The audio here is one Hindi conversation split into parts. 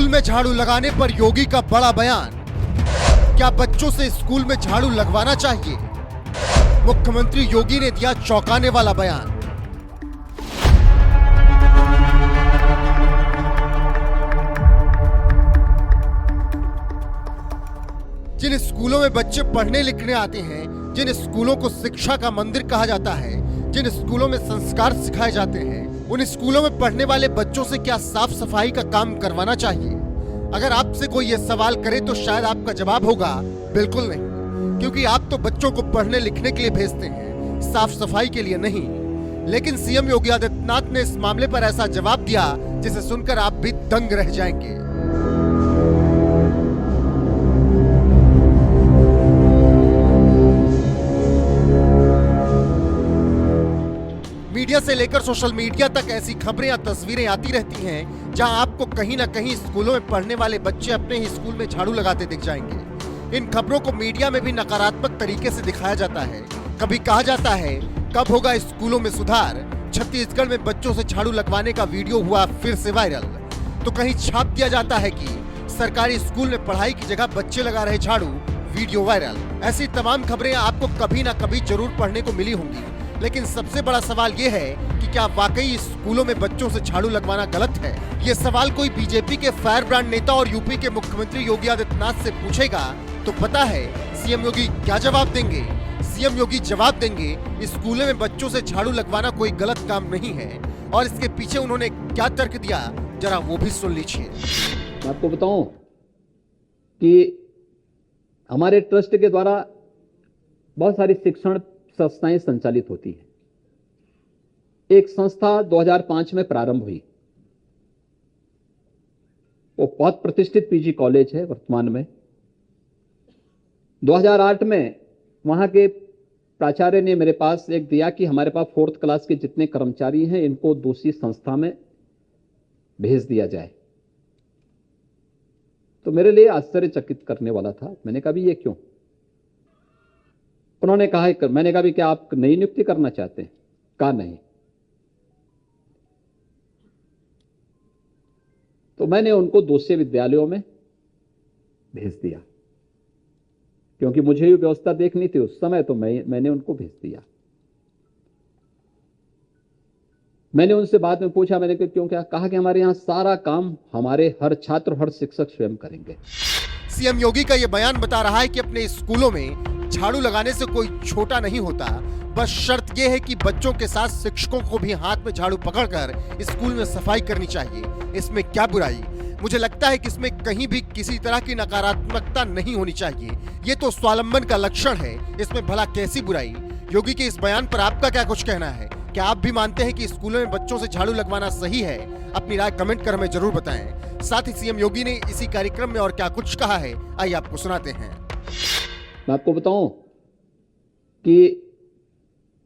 में झाड़ू लगाने पर योगी का बड़ा बयान। क्या बच्चों से स्कूल में झाड़ू लगवाना चाहिए? मुख्यमंत्री योगी ने दिया चौंकाने वाला बयान। जिन स्कूलों में बच्चे पढ़ने लिखने आते हैं, जिन स्कूलों को शिक्षा का मंदिर कहा जाता है, जिन स्कूलों में संस्कार सिखाए जाते हैं, उन स्कूलों में पढ़ने वाले बच्चों से क्या साफ सफाई का काम करवाना चाहिए? अगर आपसे कोई ये सवाल करे तो शायद आपका जवाब होगा बिल्कुल नहीं, क्योंकि आप तो बच्चों को पढ़ने लिखने के लिए भेजते हैं, साफ सफाई के लिए नहीं। लेकिन सीएम योगी आदित्यनाथ ने इस मामले पर ऐसा जवाब दिया जिसे सुनकर आप भी दंग रह जाएंगे। मीडिया से लेकर सोशल मीडिया तक ऐसी खबरें या तस्वीरें आती रहती हैं जहां आपको कहीं ना कहीं स्कूलों में पढ़ने वाले बच्चे अपने ही स्कूल में झाड़ू लगाते दिख जाएंगे। इन खबरों को मीडिया में भी नकारात्मक तरीके से दिखाया जाता है। कभी कहा जाता है कब होगा स्कूलों में सुधार, छत्तीसगढ़ में बच्चों से झाड़ू लगवाने का वीडियो हुआ फिर से वायरल। तो कहीं छाप दिया जाता है कि सरकारी स्कूल में पढ़ाई की जगह बच्चे लगा रहे झाड़ू, वीडियो वायरल। ऐसी तमाम खबरें आपको कभी ना कभी जरूर पढ़ने को मिली होंगी। लेकिन सबसे बड़ा सवाल ये है कि क्या वाकई स्कूलों में बच्चों से झाड़ू लगवाना गलत है? ये सवाल कोई बीजेपी के फायर ब्रांड नेता और यूपी के मुख्यमंत्री योगी आदित्यनाथ से पूछेगा तो पता है सीएम योगी क्या जवाब देंगे? सीएम योगी जवाब देंगे स्कूलों में बच्चों से झाड़ू लगवाना कोई गलत काम नहीं है। और इसके पीछे उन्होंने क्या तर्क दिया, जरा वो भी सुन लीजिए। मैं आपको बताऊं कि हमारे ट्रस्ट के द्वारा बहुत सारी शिक्षण संस्थाएं संचालित होती है। एक संस्था 2005 में प्रारंभ हुई, वो बहुत प्रतिष्ठित पीजी कॉलेज है वर्तमान में। 2008 में वहां के प्राचार्य ने मेरे पास एक दिया कि हमारे पास 4th क्लास के जितने कर्मचारी हैं इनको दूसरी संस्था में भेज दिया जाए। तो मेरे लिए आश्चर्यचकित करने वाला था। मैंने कहा भी ये क्यों? उन्होंने कहा, मैंने कहा भी क्या आप नई नियुक्ति करना चाहते हैं? कहा नहीं। तो मैंने उनको दूसरे विद्यालयों में भेज दिया, क्योंकि मुझे ये व्यवस्था देखनी थी उस समय। तो मैंने उनको भेज दिया। मैंने उनसे बाद में पूछा, मैंने क्यों? क्या? कहा कि हमारे यहां सारा काम हमारे हर छात्र हर शिक्षक स्वयं करेंगे। सीएम योगी का यह बयान बता रहा है कि अपने स्कूलों में झाड़ू लगाने से कोई छोटा नहीं होता, बस शर्त यह है कि बच्चों के साथ शिक्षकों को भी हाथ में झाड़ू पकड़कर स्कूल में सफाई करनी चाहिए। इसमें क्या बुराई? मुझे लगता है कि इसमें कहीं भी किसी तरह की नकारात्मकता नहीं होनी चाहिए। ये तो स्वावलंबन का लक्षण है, इसमें भला कैसी बुराई? योगी के इस बयान पर आपका क्या कुछ कहना है? क्या आप भी मानते हैं कि स्कूलों में बच्चों से झाड़ू लगवाना सही है? अपनी राय कमेंट कर हमें जरूर बताएं। साथ ही सीएम योगी ने इसी कार्यक्रम में और क्या कुछ कहा है, आइए आपको सुनाते हैं। मैं आपको बताऊं कि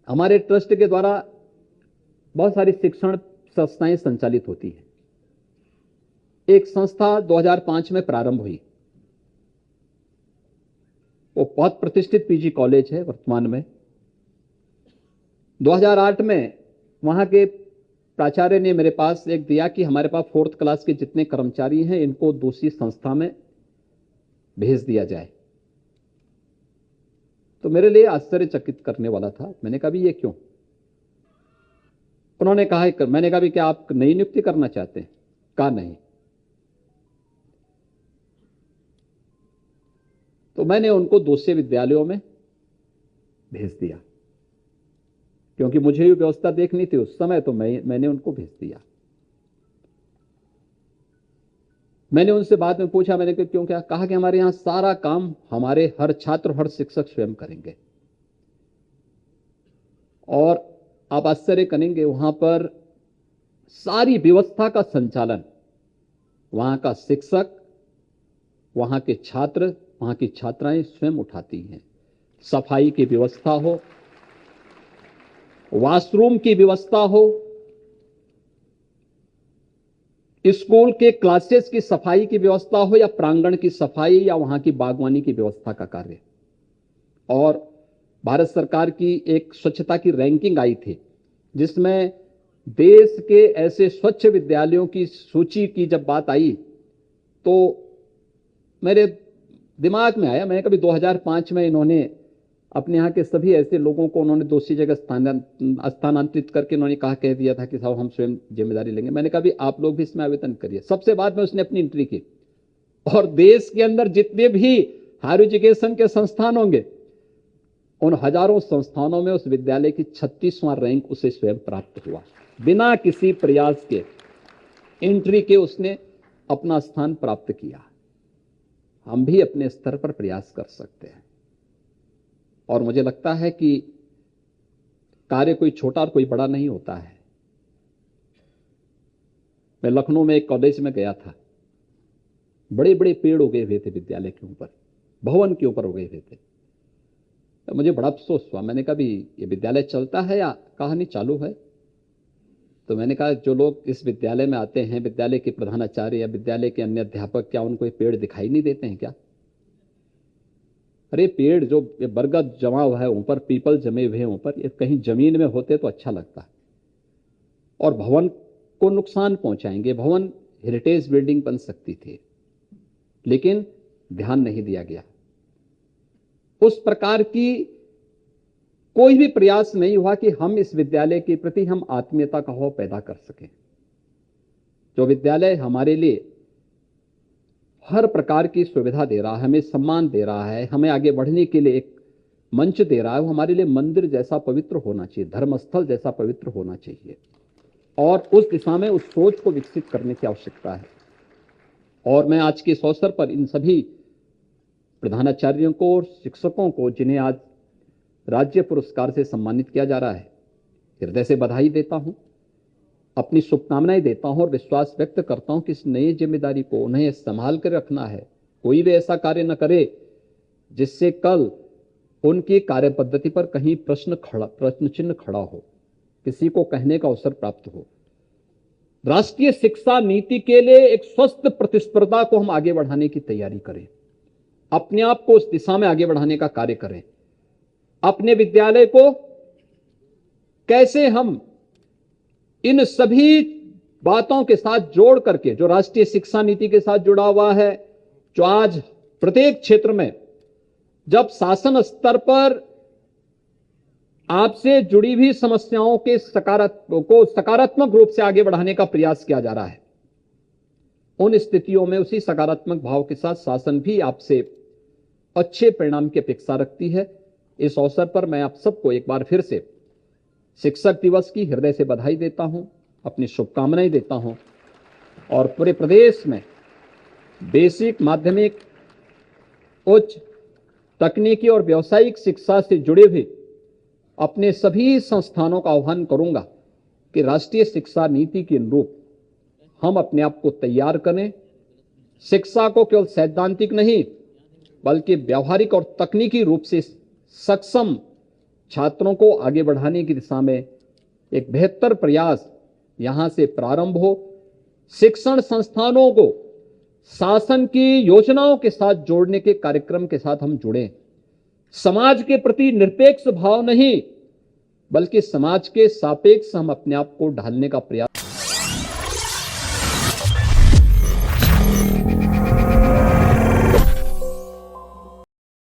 हमारे ट्रस्ट के द्वारा बहुत सारी शिक्षण संस्थाएं संचालित होती है। एक संस्था 2005 में प्रारंभ हुई, वो बहुत प्रतिष्ठित पीजी कॉलेज है वर्तमान में। 2008 में वहां के प्राचार्य ने मेरे पास एक दिया कि हमारे पास 4th क्लास के जितने कर्मचारी हैं इनको दूसरी संस्था में भेज दिया जाए। तो मेरे लिए आश्चर्यचकित करने वाला था। मैंने कहा भी ये क्यों? उन्होंने कहा, मैंने कहा भी क्या आप नई नियुक्ति करना चाहते हैं? कहा नहीं। तो मैंने उनको दूसरे विद्यालयों में भेज दिया, क्योंकि मुझे ये व्यवस्था देखनी थी उस समय। तो मैंने उनको भेज दिया। मैंने उनसे बाद में पूछा, मैंने क्यों? क्या? कहा कि हमारे यहां सारा काम हमारे हर छात्र हर शिक्षक स्वयं करेंगे। और आप आश्चर्य करेंगे, वहां पर सारी व्यवस्था का संचालन वहां का शिक्षक, वहां के छात्र, वहां की छात्राएं स्वयं उठाती हैं। सफाई की व्यवस्था हो, वॉशरूम की व्यवस्था हो, स्कूल के क्लासेस की सफाई की व्यवस्था हो, या प्रांगण की सफाई, या वहां की बागवानी की व्यवस्था का कार्य। और भारत सरकार की एक स्वच्छता की रैंकिंग आई थी, जिसमें देश के ऐसे स्वच्छ विद्यालयों की सूची की जब बात आई तो मेरे दिमाग में आया, मैंने कभी 2005 में इन्होंने अपने यहाँ के सभी ऐसे लोगों को उन्होंने दूसरी जगह स्थानांतरित करके इन्होंने कह दिया था कि साहब हम स्वयं जिम्मेदारी लेंगे। मैंने कहा भी आप लोग भी इसमें आवेदन करिए। सबसे बाद में उसने अपनी एंट्री की, और देश के अंदर जितने भी हायर एजुकेशन के संस्थान होंगे उन हजारों संस्थानों में उस विद्यालय की 36वां रैंक उसे स्वयं प्राप्त हुआ। बिना किसी प्रयास के, एंट्री के उसने अपना स्थान प्राप्त किया। हम भी अपने स्तर पर प्रयास कर सकते हैं, और मुझे लगता है कि कार्य कोई छोटा और कोई बड़ा नहीं होता है। मैं लखनऊ में एक कॉलेज में गया था, बड़े बड़े पेड़ उगे हुए थे विद्यालय के ऊपर, भवन के ऊपर उगे हुए थे। तो मुझे बड़ा अफसोस हुआ। मैंने कहा भी ये विद्यालय चलता है या कहानी चालू है? तो मैंने कहा जो लोग इस विद्यालय में आते हैं, विद्यालय के प्रधानाचार्य या विद्यालय के अन्य अध्यापक, क्या उनको ये पेड़ दिखाई नहीं देते हैं क्या? अरे पेड़ जो बरगद जमा हुआ है ऊपर, पीपल जमे हुए हैं ऊपर, ये कहीं जमीन में होते तो अच्छा लगता है, और भवन को नुकसान पहुंचाएंगे। भवन हेरिटेज बिल्डिंग बन सकती थी, लेकिन ध्यान नहीं दिया गया। उस प्रकार की कोई भी प्रयास नहीं हुआ कि हम इस विद्यालय के प्रति हम आत्मीयता का भाव पैदा कर सकें। जो विद्यालय हमारे लिए हर प्रकार की सुविधा दे रहा है, हमें सम्मान दे रहा है, हमें आगे बढ़ने के लिए एक मंच दे रहा है, वो हमारे लिए मंदिर जैसा पवित्र होना चाहिए, धर्मस्थल जैसा पवित्र होना चाहिए, और उस दिशा में उस सोच को विकसित करने की आवश्यकता है। और मैं आज के इस अवसर पर इन सभी प्रधानाचार्यों को और शिक्षकों को, जिन्हें आज राज्य पुरस्कार से सम्मानित किया जा रहा है, हृदय से बधाई देता हूं, अपनी शुभकामनाएं देता हूं, और विश्वास व्यक्त करता हूं कि इस नई जिम्मेदारी को उन्हें संभाल कर रखना है। कोई भी ऐसा कार्य न करे जिससे कल उनकी कार्य पद्धति पर कहीं प्रश्न चिन्ह खड़ा हो, किसी को कहने का अवसर प्राप्त हो। राष्ट्रीय शिक्षा नीति के लिए एक स्वस्थ प्रतिस्पर्धा को हम आगे बढ़ाने की तैयारी करें, अपने आप को उस दिशा में आगे बढ़ाने का कार्य करें। अपने विद्यालय को कैसे हम इन सभी बातों के साथ जोड़ करके, जो राष्ट्रीय शिक्षा नीति के साथ जुड़ा हुआ है, जो आज प्रत्येक क्षेत्र में जब शासन स्तर पर आपसे जुड़ी हुई समस्याओं के सकारात्मक रूप से आगे बढ़ाने का प्रयास किया जा रहा है, उन स्थितियों में उसी सकारात्मक भाव के साथ शासन भी आपसे अच्छे परिणाम की अपेक्षा रखती है। इस अवसर पर मैं आप सबको एक बार फिर से शिक्षक दिवस की हृदय से बधाई देता हूं, अपनी शुभकामनाएं देता हूं, और पूरे प्रदेश में बेसिक, माध्यमिक, उच्च, तकनीकी और व्यावसायिक शिक्षा से जुड़े हुए अपने सभी संस्थानों का आह्वान करूंगा कि राष्ट्रीय शिक्षा नीति के अनुरूप हम अपने आप को तैयार करें। शिक्षा को केवल सैद्धांतिक नहीं बल्कि व्यावहारिक और तकनीकी रूप से सक्षम छात्रों को आगे बढ़ाने की दिशा में एक बेहतर प्रयास यहां से प्रारंभ हो। शिक्षण संस्थानों को शासन की योजनाओं के साथ जोड़ने के कार्यक्रम के साथ हम जुड़ें। समाज के प्रति निरपेक्ष भाव नहीं बल्कि समाज के सापेक्ष हम अपने आप को ढालने का प्रयास